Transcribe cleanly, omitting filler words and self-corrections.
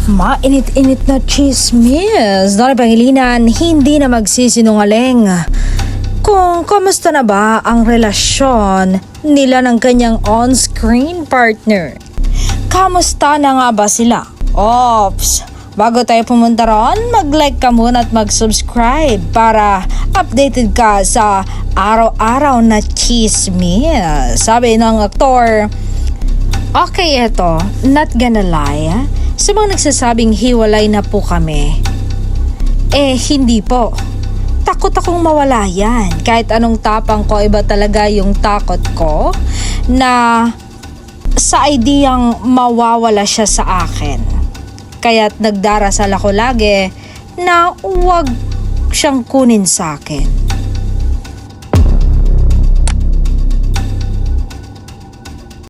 Mainit-init na chismis. Dori Pangilinan, hindi na magsisinungaling. Kung kamusta na ba ang relasyon nila ng kanyang on-screen partner? Kamusta na nga ba sila? Ops! Bago tayo pumunta ron, mag-like ka muna at mag-subscribe para updated ka sa araw-araw na chismis. Sabi ng aktor, okay, eto, not gonna lie, sa mga nagsasabing hiwalay na po kami, hindi po. Takot akong mawala yan. Kahit anong tapang ko, iba talaga yung takot ko na sa ideyang mawawala siya sa akin. Kaya't nagdarasal ako lagi na huwag siyang kunin sa akin.